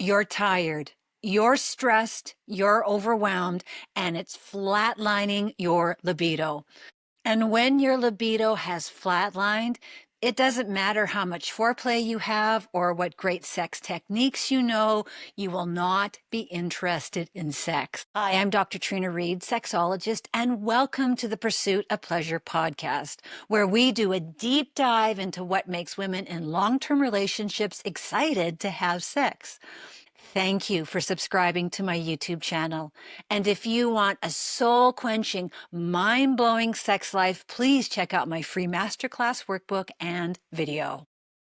You're tired, you're stressed, you're overwhelmed, and it's flatlining your libido. And when your libido has flatlined, it doesn't matter how much foreplay you have or what great sex techniques you know, you will not be interested in sex. Hi, I'm Dr. Trina Read, sexologist, and welcome to the Pursuit of Pleasure podcast, where we do a deep dive into what makes women in long-term relationships excited to have sex. Thank you for subscribing to my YouTube channel. And if you want a soul-quenching, mind-blowing sex life, please check out my free masterclass workbook and video.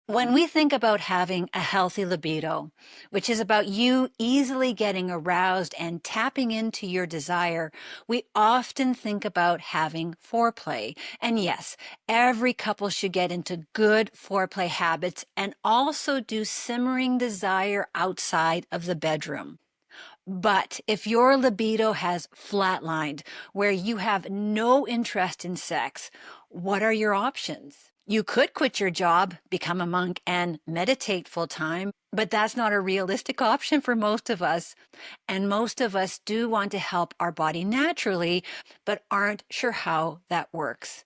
When we think about having a healthy libido, which is about you easily getting aroused and tapping into your desire, we often think about having foreplay. And yes, every couple should get into good foreplay habits and also do simmering desire outside of the bedroom. But if your libido has flatlined, where you have no interest in sex, what are your options? You could quit your job, become a monk, and meditate full time, but that's not a realistic option for most of us. And most of us do want to help our body naturally, but aren't sure how that works.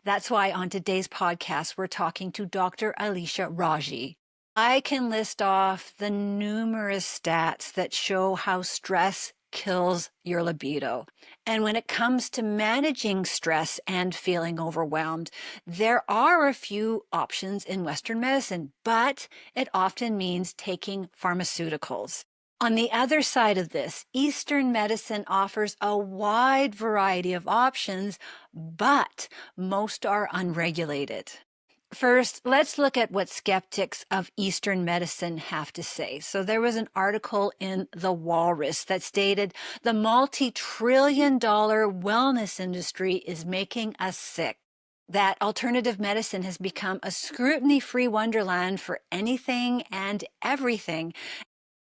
That's why on today's podcast, we're talking to Dr. Alisha Rawji. I can list off the numerous stats that show how stress kills your libido. And when it comes to managing stress and feeling overwhelmed, there are a few options in Western medicine, but it often means taking pharmaceuticals. On the other side of this, Eastern medicine offers a wide variety of options, but most are unregulated. First, let's look at what skeptics of Eastern medicine have to say. So there was an article in The Walrus that stated the multi-trillion-dollar wellness industry is making us sick. That alternative medicine has become a scrutiny-free wonderland for anything and everything.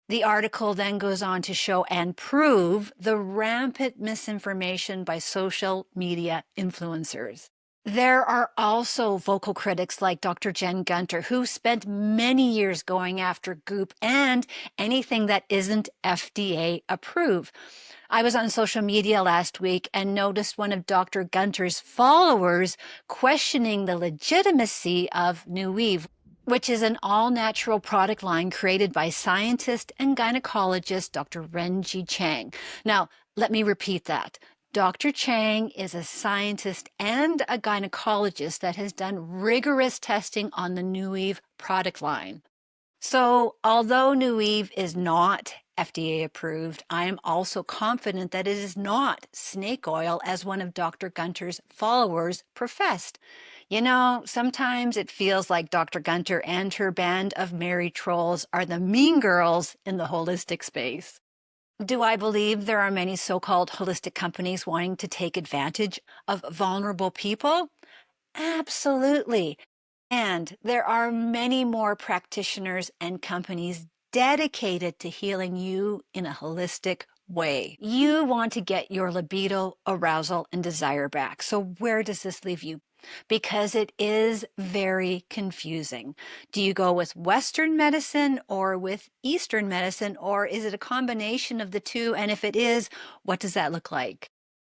The article then goes on to show and prove the rampant misinformation by social media influencers. There are also vocal critics like Dr. Jen Gunter, who spent many years going after Goop and anything that isn't FDA approved. I was on social media last week and noticed one of Dr. Gunter's followers questioning the legitimacy of New Weave, which is an all-natural product line created by scientist and gynecologist Dr. Renji Chang. Now, let me repeat that. Dr. Chang is a scientist and a gynecologist that has done rigorous testing on the New Weave product line. So, although New Weave is not FDA approved, I am also confident that it is not snake oil, as one of Dr. Gunter's followers professed. You know, sometimes it feels like Dr. Gunter and her band of merry trolls are the mean girls in the holistic space. Do I believe there are many so-called holistic companies wanting to take advantage of vulnerable people? Absolutely. And there are many more practitioners and companies dedicated to healing you in a holistic way. You want to get your libido, arousal, and desire back. So where does this leave you? Because it is very confusing. Do you go with Western medicine or with Eastern medicine, or is it a combination of the two? And if it is, what does that look like?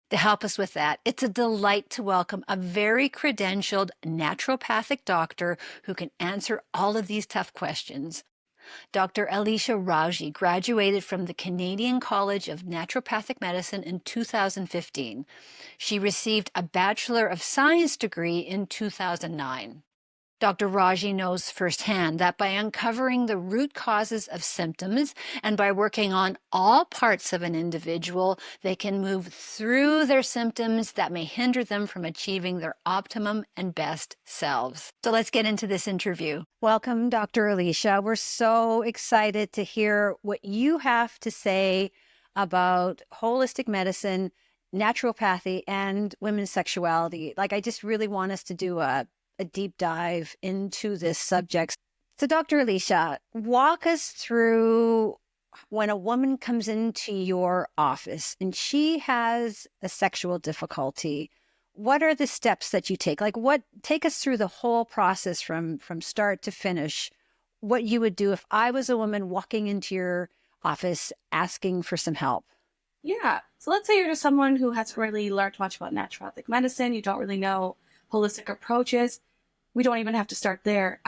To help us with that, it's a delight to welcome a very credentialed naturopathic doctor who can answer all of these tough questions. Dr. Alisha Rawji graduated from the Canadian College of Naturopathic Medicine in 2015. She received a Bachelor of Science degree in 2009. Dr. Rawji knows firsthand that by uncovering the root causes of symptoms and by working on all parts of an individual, they can move through their symptoms that may hinder them from achieving their optimum and best selves. So let's get into this interview. Welcome, Dr. Alisha. We're so excited to hear what you have to say about holistic medicine, naturopathy, and women's sexuality. I just really want us to do a deep dive into this subject. So Dr. Alisha, walk us through when a woman comes into your office and she has a sexual difficulty. What are the steps that you take? Take us through the whole process from start to finish. what you would do if I was a woman walking into your office asking for some help. Yeah. So let's say you're just someone who hasn't really learned much about naturopathic medicine. You don't really know holistic approaches. We don't even have to start there.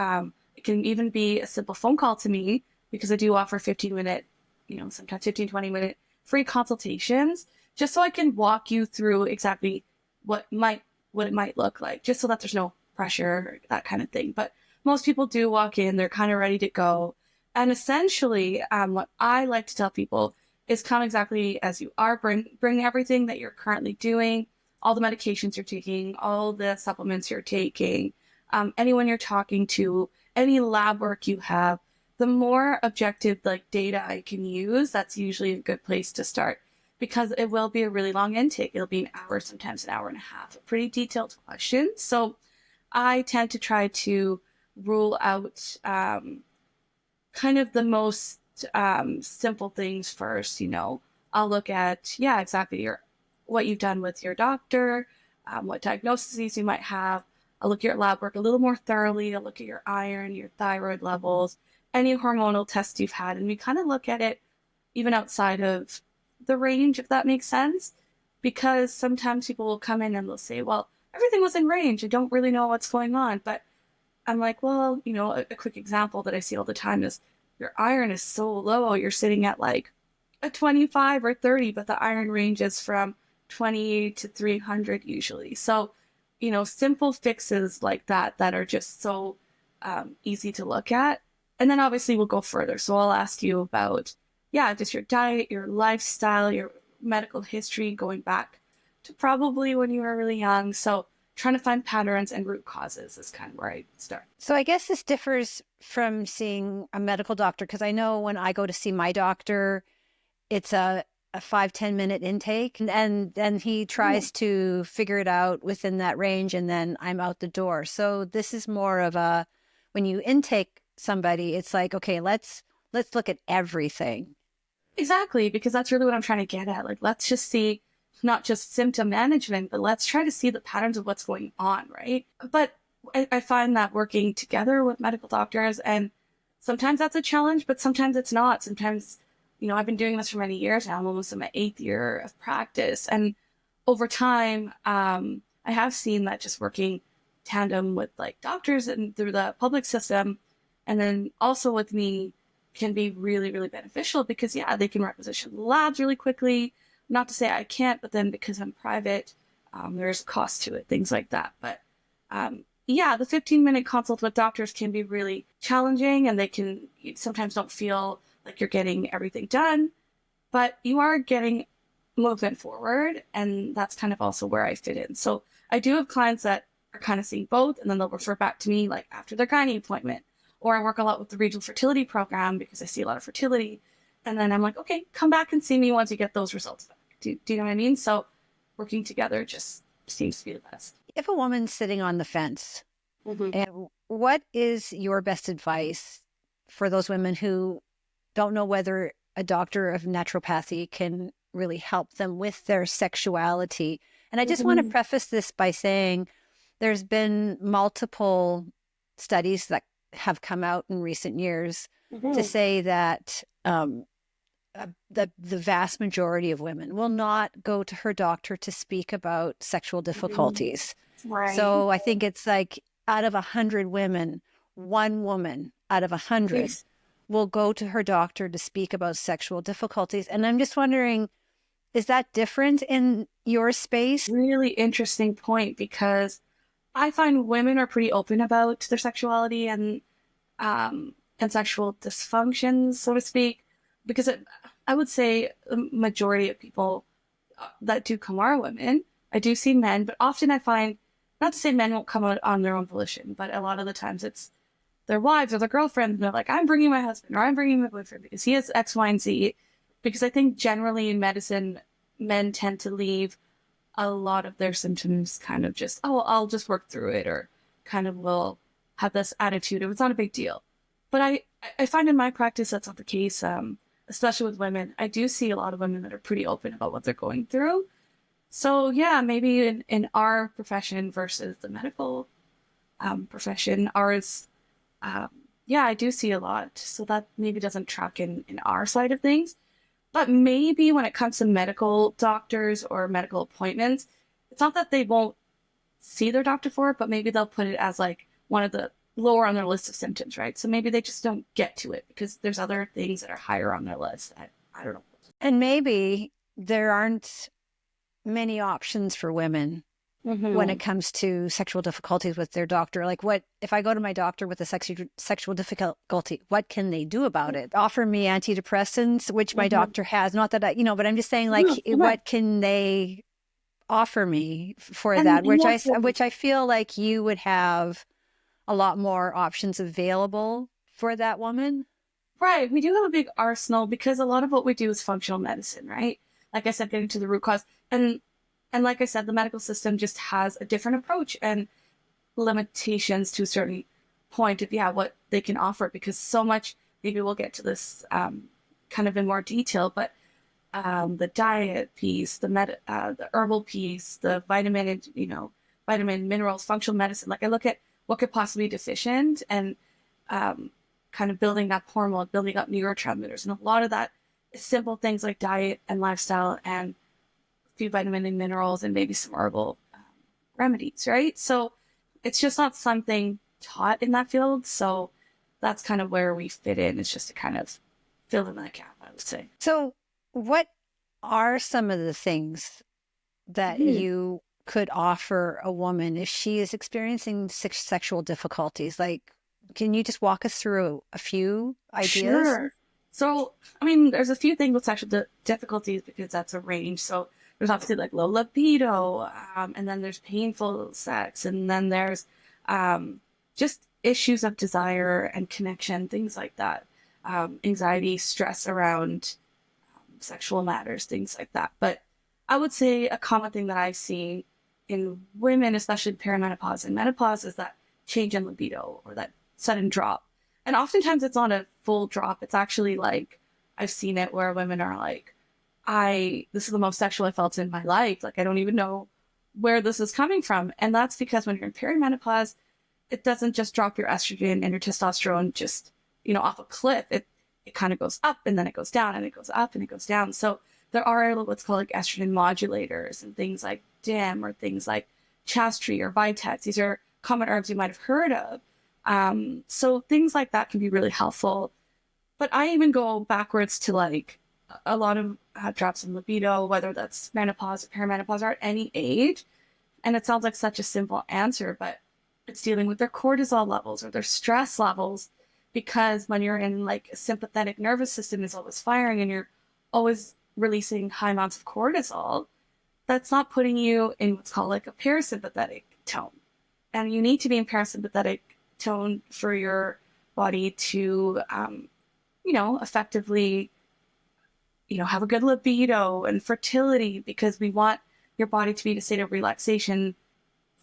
It can even be a simple phone call to me, because I do offer 15-minute, sometimes 15, 20-minute free consultations, just so I can walk you through exactly what it might look like, just so that there's no pressure, that kind of thing. But most people do walk in, they're kind of ready to go. And essentially, what I like to tell people is come exactly as you are. Bring everything that you're currently doing, all the medications you're taking, all the supplements you're taking, anyone you're talking to, any lab work you have. The more objective data I can use, that's usually a good place to start, because it will be a really long intake. It'll be an hour, sometimes an hour and a half, pretty detailed questions. So I tend to try to rule out kind of the most simple things first. I'll look at, yeah, exactly what you've done with your doctor, what diagnoses you might have. I'll look at your lab work a little more thoroughly. I'll look at your iron, your thyroid levels, any hormonal tests you've had. And we kind of look at it even outside of the range, if that makes sense. Because sometimes people will come in and they'll say, well, everything was in range. I don't really know what's going on. But I'm like, well, a quick example that I see all the time is your iron is so low. You're sitting at like a 25 or 30, but the iron ranges from 20 to 300 usually. So, simple fixes like that are just so easy to look at. And then obviously we'll go further. So I'll ask you about, yeah, just your diet, your lifestyle, your medical history going back to probably when you were really young. So trying to find patterns and root causes is kind of where I start. So I guess this differs from seeing a medical doctor, because I know when I go to see my doctor, it's a 5-10 minute intake, and then he tries to figure it out within that range, and then I'm out the door. So this is more of a, when you intake somebody, it's like, okay, let's look at everything. Exactly, because that's really what I'm trying to get at. Like, let's just see not just symptom management, but let's try to see the patterns of what's going on, right? But I find that working together with medical doctors, and sometimes that's a challenge, but sometimes it's not. Sometimes, I've been doing this for many years now. I'm almost in my 8th year of practice. And over time, I have seen that just working tandem with doctors and through the public system, and then also with me, can be really, really beneficial, because yeah, they can requisition labs really quickly. Not to say I can't, but then because I'm private, there's a cost to it, things like that. But yeah, the 15-minute consult with doctors can be really challenging, and you sometimes don't feel like you're getting everything done, but you are getting movement forward. And that's kind of also where I fit in. So I do have clients that are kind of seeing both, and then they'll refer back to me after their gynae appointment. Or I work a lot with the regional fertility program because I see a lot of fertility. And then I'm like, okay, come back and see me once you get those results back. Do you know what I mean? So working together just seems to be the best. If a woman's sitting on the fence, and what is your best advice for those women who don't know whether a doctor of naturopathy can really help them with their sexuality? And I just want to preface this by saying there's been multiple studies that have come out in recent years to say that the vast majority of women will not go to her doctor to speak about sexual difficulties. Right. So I think it's like out of 100 women, one woman out of 100 will go to her doctor to speak about sexual difficulties. And I'm just wondering, is that different in your space? Really interesting point, because I find women are pretty open about their sexuality and sexual dysfunctions, so to speak, because I would say the majority of people that do come are women. I do see men, but often I find, not to say men won't come out on their own volition, but a lot of the times it's their wives or their girlfriends, and they're like, I'm bringing my husband or I'm bringing my boyfriend because he has X, Y, and Z. Because I think generally in medicine, men tend to leave a lot of their symptoms kind of just, oh, I'll just work through it, or kind of will have this attitude of it's not a big deal. But I find in my practice that's not the case, especially with women. I do see a lot of women that are pretty open about what they're going through. So yeah, maybe in our profession versus the medical profession, ours Yeah, I do see a lot. So that maybe doesn't track in our side of things. But maybe when it comes to medical doctors or medical appointments, it's not that they won't see their doctor for it, but maybe they'll put it as like one of the lower on their list of symptoms, right? So maybe they just don't get to it because there's other things that are higher on their list. I don't know. And maybe there aren't many options for women when it Mm-hmm. comes to sexual difficulties with their doctor. Like, what if I go to my doctor with a sexual difficulty? What can they do about it? Offer me antidepressants, which my Mm-hmm. doctor has. Not that but I'm just saying, like, Right. what can they offer me for And, that? and that's what, Which I feel like you would have a lot more options available for that woman. right. We do have a big arsenal because a lot of what we do is functional medicine, right? Like I said, getting to the root cause. And like I said, the medical system just has a different approach and limitations to a certain point of, yeah, what they can offer because so much, maybe we'll get to this kind of in more detail, but the diet piece, the herbal piece, the vitamin, vitamin, minerals, functional medicine. Like I look at what could possibly be deficient and um, kind of building up hormone, building up neurotransmitters. And a lot of that is simple things like diet and lifestyle and a few vitamin and minerals and maybe some herbal remedies, right? So it's just not something taught in that field. So that's kind of where we fit in. It's just to kind of fill in that gap, I would say. So, what are some of the things that Mhm. you could offer a woman if she is experiencing sexual difficulties? Like, can you just walk us through a few ideas? Sure. So, I mean, there's a few things with sexual difficulties because that's a range. So, there's obviously like low libido, and then there's painful sex, and then there's just issues of desire and connection, things like that. Anxiety, stress around sexual matters, things like that. But I would say a common thing that I see in women, especially perimenopause and menopause, is that change in libido or that sudden drop. And oftentimes it's not a full drop. It's actually like I've seen it where women are like, this is the most sexual I felt in my life. Like I don't even know where this is coming from. And that's because when you're in perimenopause, it doesn't just drop your estrogen and your testosterone just, off a cliff. It kind of goes up and then it goes down and it goes up and it goes down. So there are what's called like estrogen modulators and things like DIM or things like chaste or vitex. These are common herbs you might have heard of. So things like that can be really helpful. But I even go backwards to like a lot of drops in libido, whether that's menopause or perimenopause or at any age. And it sounds like such a simple answer, but it's dealing with their cortisol levels or their stress levels. Because when you're in like a sympathetic nervous system is always firing and you're always releasing high amounts of cortisol, that's not putting you in what's called like a parasympathetic tone. And you need to be in parasympathetic tone for your body to, effectively, have a good libido and fertility because we want your body to be in a state of relaxation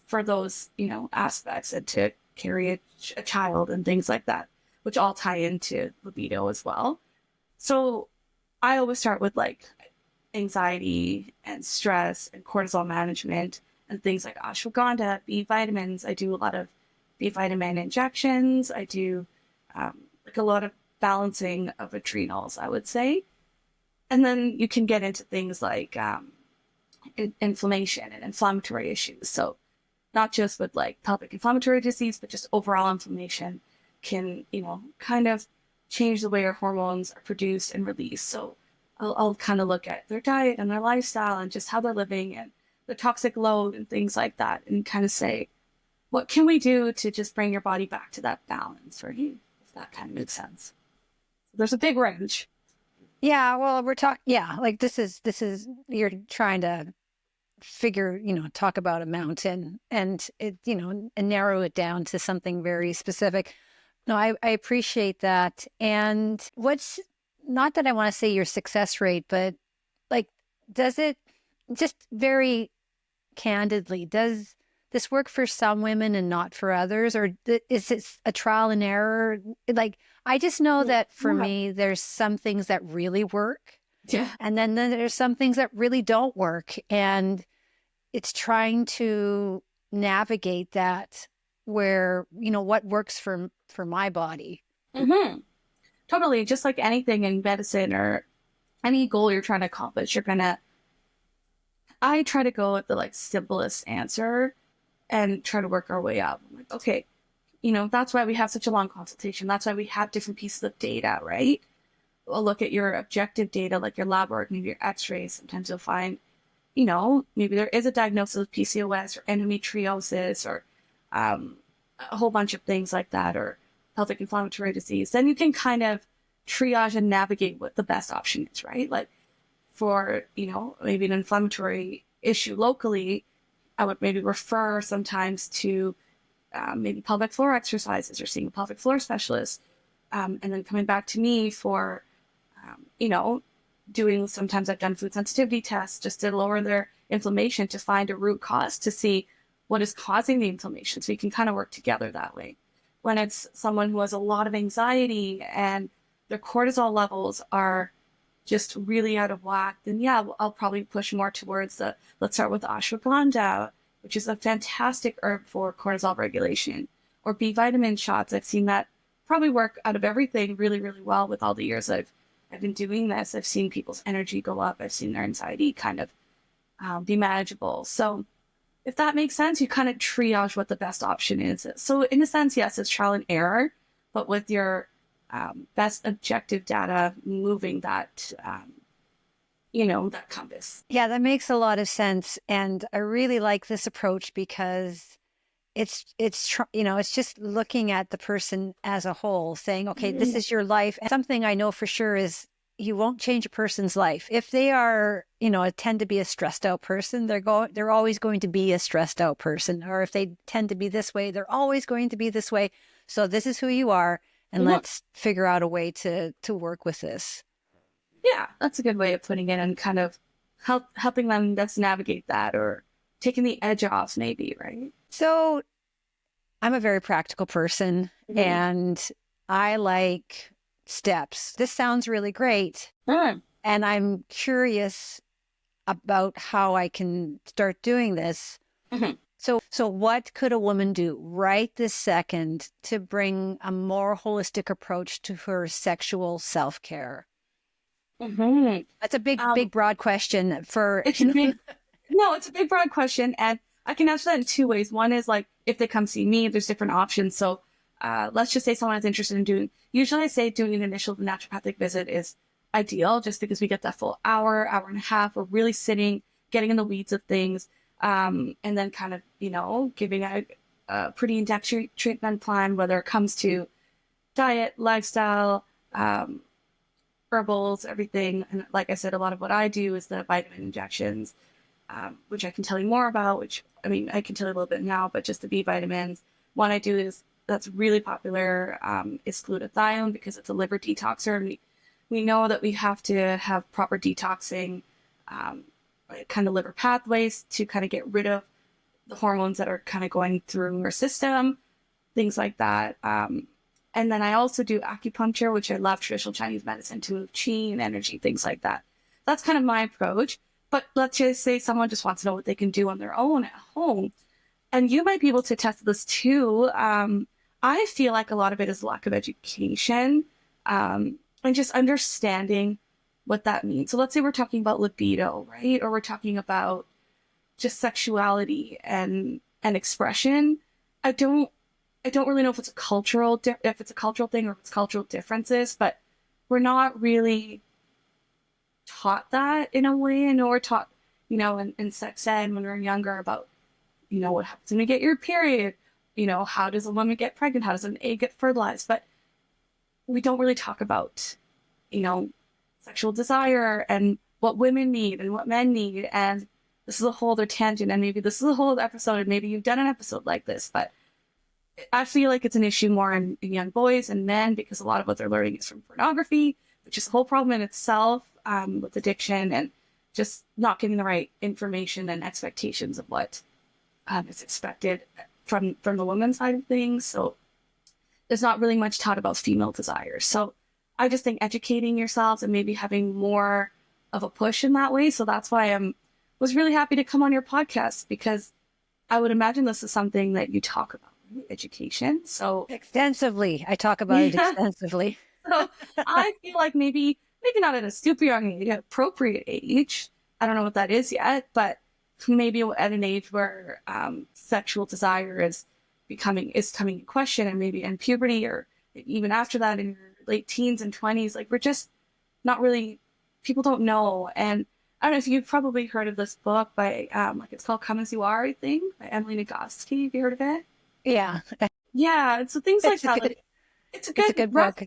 for those, aspects and to carry a child and things like that, which all tie into libido as well. So I always start with like anxiety and stress and cortisol management and things like ashwagandha, B vitamins. I do a lot of B vitamin injections. I do like a lot of balancing of adrenals, I would say. And then you can get into things like inflammation and inflammatory issues. So not just with like pelvic inflammatory disease, but just overall inflammation can, kind of change the way your hormones are produced and released. So I'll kind of look at their diet and their lifestyle and just how they're living and the toxic load and things like that and kind of say, what can we do to just bring your body back to that balance for you? If that kind of makes sense. There's a big range. Yeah, well, we're talking, yeah, like you're trying to talk about a mountain and and narrow it down to something very specific. No, I appreciate that. And what's not that I want to say your success rate, but like, does it just very candidly, does this work for some women and not for others? Or is it a trial and error? Like, I just know that for Yeah. me, there's some things that really work. Yeah. And then there's some things that really don't work. And it's trying to navigate that where, what works for my body. Mm-hmm. Totally. Just like anything in medicine or any goal you're trying to accomplish, I try to go with the like simplest answer and try to work our way up. I'm like, okay, that's why we have such a long consultation. That's why we have different pieces of data, right? We'll look at your objective data, like your lab work, maybe your x-rays. Sometimes you'll find, maybe there is a diagnosis of PCOS or endometriosis or a whole bunch of things like that, or pelvic inflammatory disease. Then you can kind of triage and navigate what the best option is, right? Like for, maybe an inflammatory issue locally, I would maybe refer sometimes to maybe pelvic floor exercises or seeing a pelvic floor specialist. And then coming back to me for, doing, sometimes I've done food sensitivity tests just to lower their inflammation, to find a root cause, to see what is causing the inflammation. So you can kind of work together that way. When it's someone who has a lot of anxiety and their cortisol levels are just really out of whack, then yeah, I'll probably push more towards let's start with ashwagandha, which is a fantastic herb for cortisol regulation, or B vitamin shots. I've seen that probably work out of everything really, really well with all the years I've been doing this. I've seen people's energy go up. I've seen their anxiety kind of be manageable. So if that makes sense, you kind of triage what the best option is. So in a sense, yes, it's trial and error, but with your best objective data, moving that, that compass. Yeah, that makes a lot of sense. And I really like this approach because it's just looking at the person as a whole, saying, okay, this is your life. And something I know for sure is you won't change a person's life. If they are, tend to be a stressed out person, they're always going to be a stressed out person. Or if they tend to be this way, they're always going to be this way. So this is who you are. And let's figure out a way to work with this. Yeah, that's a good way of putting it, and kind of helping them just navigate that, or taking the edge off maybe, right? So I'm a very practical person and I like steps. This sounds really great. And I'm curious about how I can start doing this. So what could a woman do right this second to bring a more holistic approach to her sexual self-care? That's a big, broad question for... No, it's a big, broad question. And I can answer that in two ways. One is like, if they come see me, there's different options. So let's just say someone is interested in usually I say doing an initial naturopathic visit is ideal, just because we get that full hour and a half. We're really sitting, getting in the weeds of things. And then kind of, giving a pretty in-depth treatment plan, whether it comes to diet, lifestyle, herbals, everything. And like I said, a lot of what I do is the vitamin injections, which I can tell you more about, I can tell you a little bit now, but just the B vitamins. One I do that's really popular is glutathione, because it's a liver detoxer. And we know that we have to have proper detoxing kind of liver pathways to kind of get rid of the hormones that are kind of going through our system, things like that. And then I also do acupuncture, which I love, traditional Chinese medicine, to move qi and energy, things like that. That's kind of my approach. But let's just say someone just wants to know what they can do on their own at home. And you might be able to test this too. I feel like a lot of it is lack of education and just understanding what that means. So let's say we're talking about libido, right? Or we're talking about just sexuality and expression. I don't really know if it's a cultural thing or if it's cultural differences, but we're not really taught that in a way. I know we're taught, in sex ed when we're younger about, what happens when you get your period, how does a woman get pregnant? How does an egg get fertilized? But we don't really talk about, sexual desire and what women need and what men need. And this is a whole other tangent, and maybe this is a whole other episode, and maybe you've done an episode like this, but I feel like it's an issue more in young boys and men, because a lot of what they're learning is from pornography, which is a whole problem in itself, with addiction and just not getting the right information and expectations of what is expected from the women's side of things. So there's not really much taught about female desires. So I just think educating yourselves and maybe having more of a push in that way. So that's why was really happy to come on your podcast, because I would imagine this is something that you talk about. education. So Extensively. I talk about it yeah, extensively. so I feel like maybe not at a super young age, at appropriate age. I don't know what that is yet, but maybe at an age where sexual desire is coming in question, and maybe in puberty or even after that in your late teens and 20s, like we're just not really, people don't know. And I don't know if you've probably heard of this book by like it's called Come As You Are, I think, by Emily Nagoski. Have you heard of it? Yeah. Yeah, and so things like It's a that. good Like it's a it's a good good book.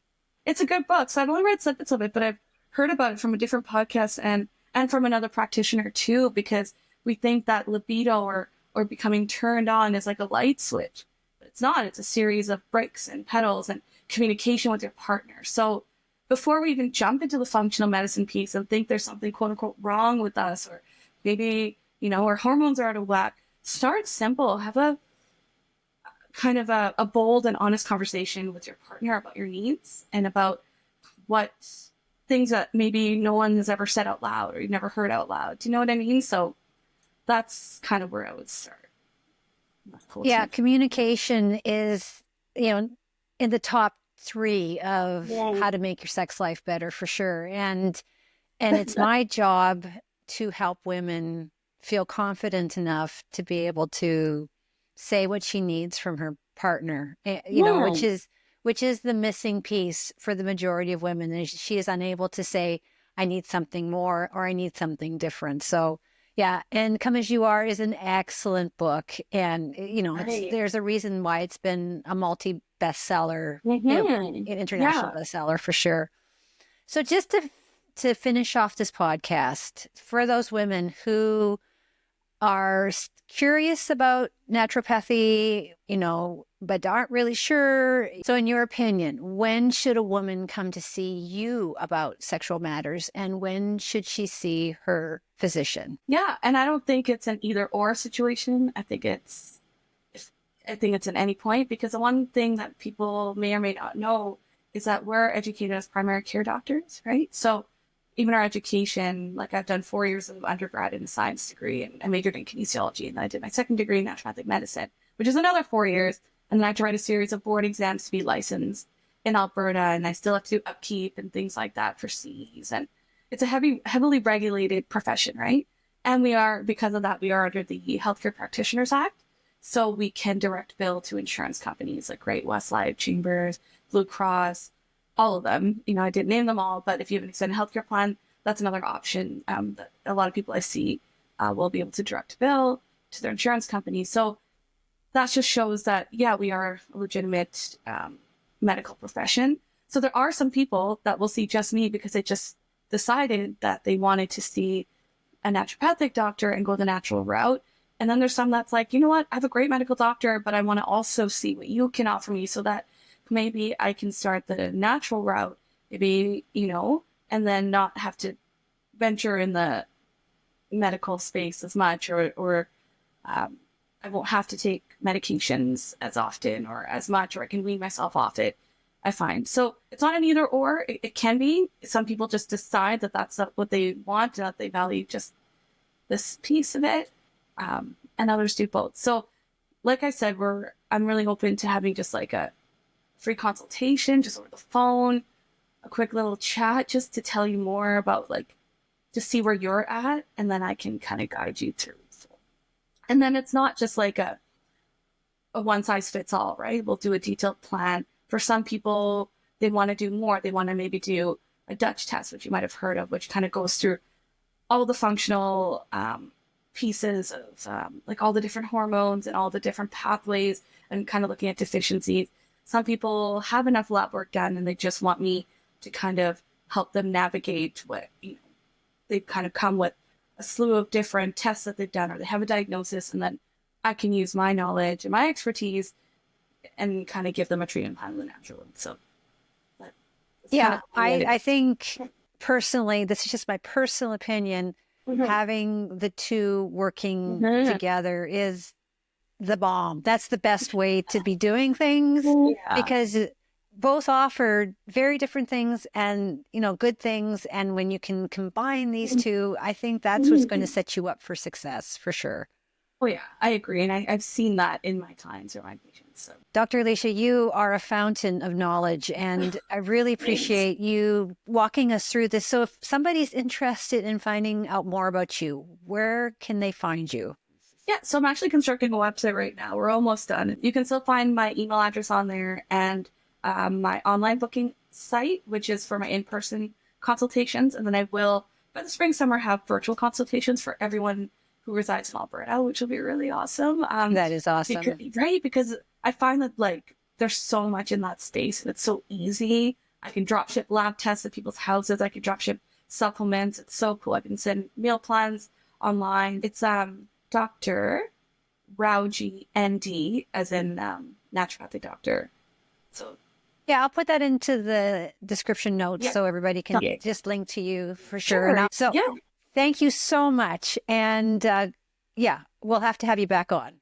it's a good book. So I've only read snippets of it, but I've heard about it from a different podcast and from another practitioner too, because we think that libido or becoming turned on is like a light switch. But it's not. It's a series of breaks and pedals and communication with your partner. So before we even jump into the functional medicine piece and think there's something quote unquote wrong with us, or maybe, our hormones are out of whack, start simple. Have a kind of a bold and honest conversation with your partner about your needs and about what things that maybe no one has ever said out loud or you've never heard out loud. Do you know what I mean? So that's kind of where I would start. Yeah, communication is, in the top 3 of Yeah. how to make your sex life better for sure. And it's my job to help women feel confident enough to be able to say what she needs from her partner, Yeah. which is the missing piece for the majority of women. Is she is unable to say, I need something more or I need something different. So yeah, and Come As You Are is an excellent book. And, Right. there's a reason why it's been a multi bestseller, Mm-hmm. an international Yeah. bestseller for sure. So just to finish off this podcast, for those women who are curious about naturopathy, but aren't really sure. So in your opinion, when should a woman come to see you about sexual matters, and when should she see her physician? Yeah. And I don't think it's an either or situation. I think it's at any point, because the one thing that people may or may not know is that we're educated as primary care doctors, right? So even our education, like I've done 4 years of undergrad in a science degree, and I majored in kinesiology, and then I did my second degree in naturopathic medicine, which is another 4 years. And then I had to write a series of board exams to be licensed in Alberta, and I still have to do upkeep and things like that for Cs. And it's a heavily regulated profession, right? And because of that, we are under the Healthcare Practitioners Act. So we can direct bill to insurance companies like Great West Life, Chambers, Blue Cross, all of them. I didn't name them all, but if you have an extended healthcare plan, that's another option that a lot of people I see will be able to direct bill to their insurance company. So that just shows that, yeah, we are a legitimate medical profession. So there are some people that will see just me because they just decided that they wanted to see a naturopathic doctor and go the natural route. And then there's some that's like, you know what, I have a great medical doctor, but I want to also see what you can offer me so that maybe I can start the natural route, maybe, and then not have to venture in the medical space as much, or I won't have to take medications as often or as much, or I can wean myself off it, I find. So it's not an either or. It can be. Some people just decide that that's not what they want, and that they value just this piece of it. And others do both. So like I said, I'm really open to having just like a free consultation, just over the phone, a quick little chat, just to tell you more about, like, to see where you're at, and then I can kind of guide you through. And then it's not just like a one size fits all, right? We'll do a detailed plan. For some people, they want to do more. They want to maybe do a Dutch test, which you might have heard of, which kind of goes through all the functional pieces of like all the different hormones and all the different pathways, and kind of looking at deficiencies. Some people have enough lab work done and they just want me to kind of help them navigate what, they've kind of come with a slew of different tests that they've done, or they have a diagnosis, and then I can use my knowledge and my expertise and kind of give them a treatment plan in the natural. So yeah, I think personally, this is just my personal opinion, having the two working together is the bomb. That's the best way to be doing things, because both offer very different things and, good things. And when you can combine these two, I think that's what's going to set you up for success for sure. Oh yeah, I agree. And I've seen that in my clients or my patients. So Dr. Alisha, you are a fountain of knowledge, and I really thanks. appreciate you walking us through this. So, if somebody's interested in finding out more about you, where can they find you? Yeah, so I'm actually constructing a website right now. We're almost done. You can still find my email address on there and my online booking site, which is for my in-person consultations. And then I will, by the spring, summer, have virtual consultations for everyone who resides in Alberta, which will be really awesome. That is Because, awesome. right? Because I find that like there's so much in that space and it's so easy. I can drop ship lab tests at people's houses. I can drop ship supplements. It's so cool. I can send meal plans online. It's Dr. Rawji, ND, as in naturopathic doctor. So Yeah, I'll put that into the description notes yeah, so everybody can yeah, just link to you for sure. sure, So, yeah. thank you so much. And yeah, we'll have to have you back on.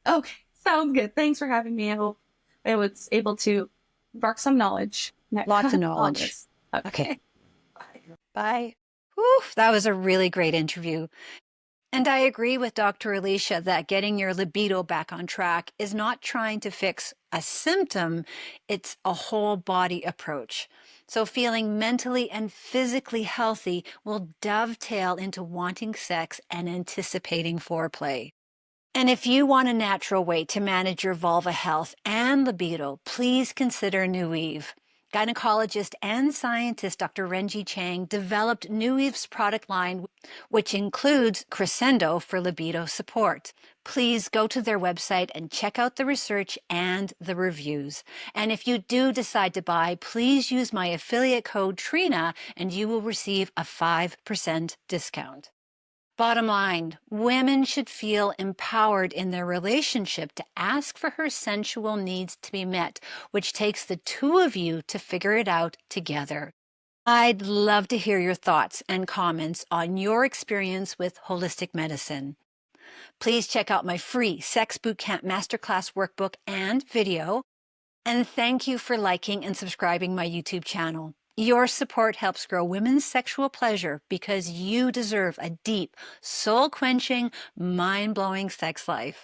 Okay, sounds good. Thanks for having me. I hope I was able to spark some knowledge Lots of on knowledge. this. Okay, Okay, bye. bye. Whew, that was a really great interview. And I agree with Dr. Alicia that getting your libido back on track is not trying to fix a symptom, it's a whole body approach. So, feeling mentally and physically healthy will dovetail into wanting sex and anticipating foreplay. And if you want a natural way to manage your vulva health and libido, please consider New Eve. Gynecologist and scientist Dr. Renji Chang developed New Eve's product line, which includes Crescendo for libido support. Please go to their website and check out the research and the reviews. And if you do decide to buy, please use my affiliate code Trina and you will receive a 5% discount. Bottom line, women should feel empowered in their relationship to ask for her sensual needs to be met, which takes the two of you to figure it out together. I'd love to hear your thoughts and comments on your experience with holistic medicine. Please check out my free Sex Bootcamp Masterclass workbook and video. And thank you for liking and subscribing my YouTube channel. Your support helps grow women's sexual pleasure because you deserve a deep, soul-quenching, mind-blowing sex life.